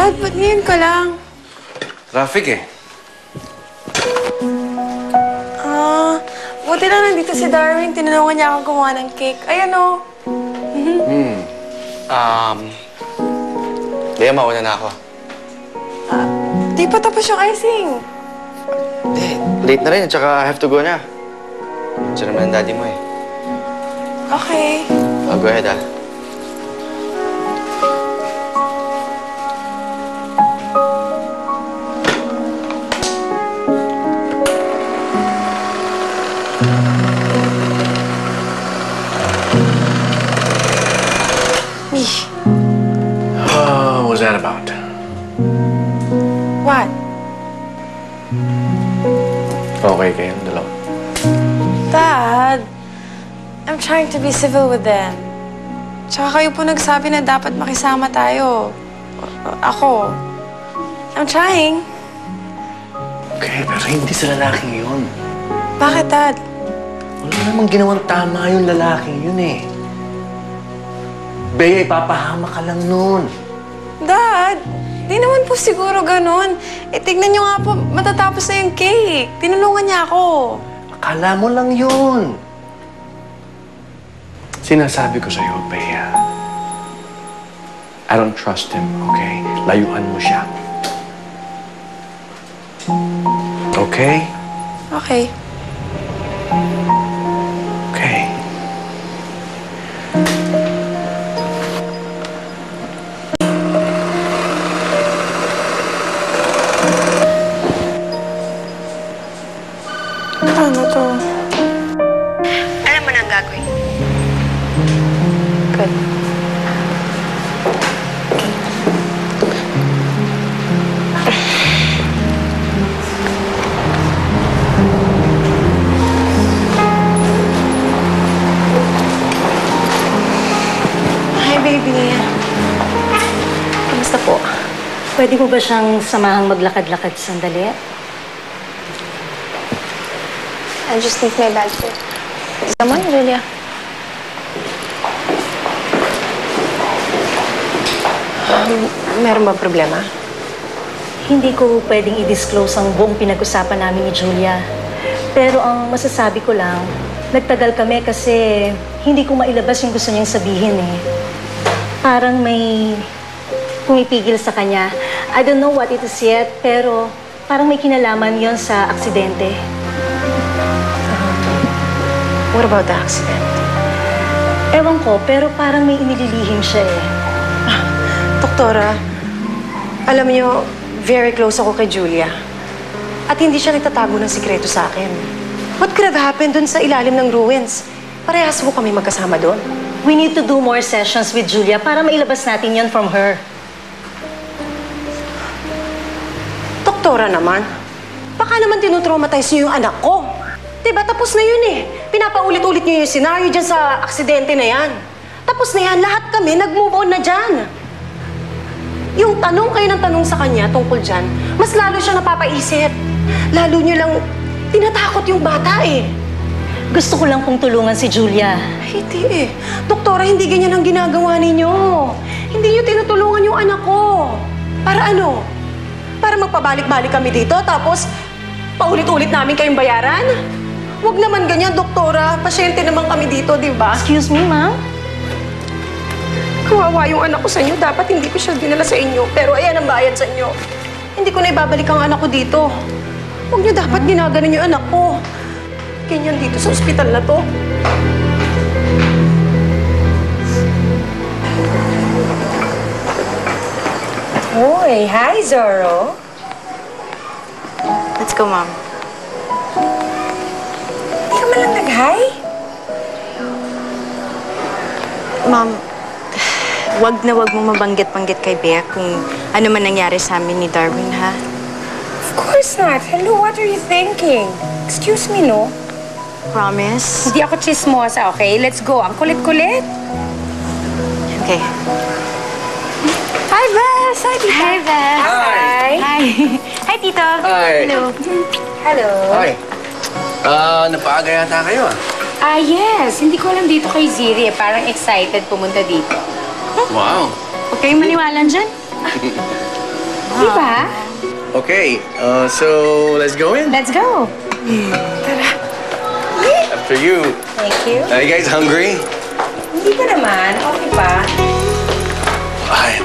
Dad, ba't ngayon ka lang? Traffic eh. Buti lang nandito si Darwin. Tinulungan niya akong gumawa ng cake. Ayan o. Kaya mauna na ako. Di pa tapos yung icing. Hindi, late na rin. Tsaka I have to go na. Diyan naman ang daddy mo eh. Okay. Oh, go ahead ah. What was that about? What? Okay kayong dalawa. Dad, I'm trying to be civil with them. Tsaka kayo po nagsabi na dapat makisama tayo. Ako. I'm trying. Okay, pero hindi sa lalaking yun. Bakit, Dad? Wala namang ginawang tama yung lalaking yun eh. Bea, ipapahama ka lang nun. Dad, di naman po siguro ganun. Tignan niyo nga po, matatapos na yung cake. Tinulungan niya ako. Akala mo lang yun. Sinasabi ko sa'yo, Bea. I don't trust him, okay? Layuan mo siya. Okay? Okay. Okay. Ano to? Alam mo na ang gagawin. Good. Hi, baby. Kamusta po? Pwede mo ba siyang samahang maglakad-lakad sandali? I just need my bag here. Come on, Julia. Meron ba problema? Hindi ko pwedeng i-disclose ang buong pinag-usapan namin ni Julia. Pero ang masasabi ko lang, nagtagal kami kasi hindi ko mailabas yung gusto niyang sabihin eh. Parang may pumipigil sa kanya. I don't know what it is yet, pero parang may kinalaman yon sa aksidente. What about the accident? Ewan ko, pero parang may inililihim siya eh. Doktora, alam niyo, very close ako kay Julia. At hindi siya nagtatago ng sikreto sa akin. What could have happened dun sa ilalim ng ruins? Parehas mo kami magkasama doon. We need to do more sessions with Julia para mailabas natin yon from her. Doktora naman, baka naman tinutraumatize niyo yung anak ko. Diba, tapos na yun eh. Pinapaulit-ulit niyo yung senaryo dyan sa aksidente na yan. Tapos na yan, lahat kami nag-move on na dyan. Yung tanong kayo ng tanong sa kanya tungkol dyan, mas lalo siya napapaisip. Lalo niyo lang tinatakot yung bata eh. Gusto ko lang pong tulungan si Julia. Hindi eh. Doktora, hindi ganyan ang ginagawa ninyo. Hindi niyo tinutulungan yung anak ko. Para ano? Para magpabalik-balik kami dito, tapos paulit-ulit namin kayong bayaran? Huwag naman ganyan, doktora. Pasyente naman kami dito, di ba? Excuse me, ma'am? Kawawa yung anak ko sa inyo. Dapat hindi ko siya dinala sa inyo. Pero ayan ang bayad sa inyo. Hindi ko na ibabalik ang anak ko dito. Huwag niyo dapat ginaganon yung anak ko. Ganyan dito sa ospital na to. Hoy, hi, Zorro. Let's go, Mom. Hindi ka man lang nag-hi? Mom, wag na wag mo mabanggit-banggit kay Bea kung ano man nangyari sa amin ni Darwin, ha? Of course not. Hello, what are you thinking? Excuse me, no? Promise? Hindi ako chismosa, okay? Let's go. Ang kulit-kulit. Okay. Hi, Bess! Hi, Tita. Hi, Bea. Hi. Hi. Hi, Tito. Hi. Hello. Hello. Hi. Napaaga yata kayo ah. Yes. Hindi ko alam dito kay Ziri. Parang excited pumunta dito. Wow. Huwag kayong maniwala dyan. Di ba? Okay, so let's go in. Let's go. After you. Thank you. Are you guys hungry? Hindi pa naman. Okay pa. Ay,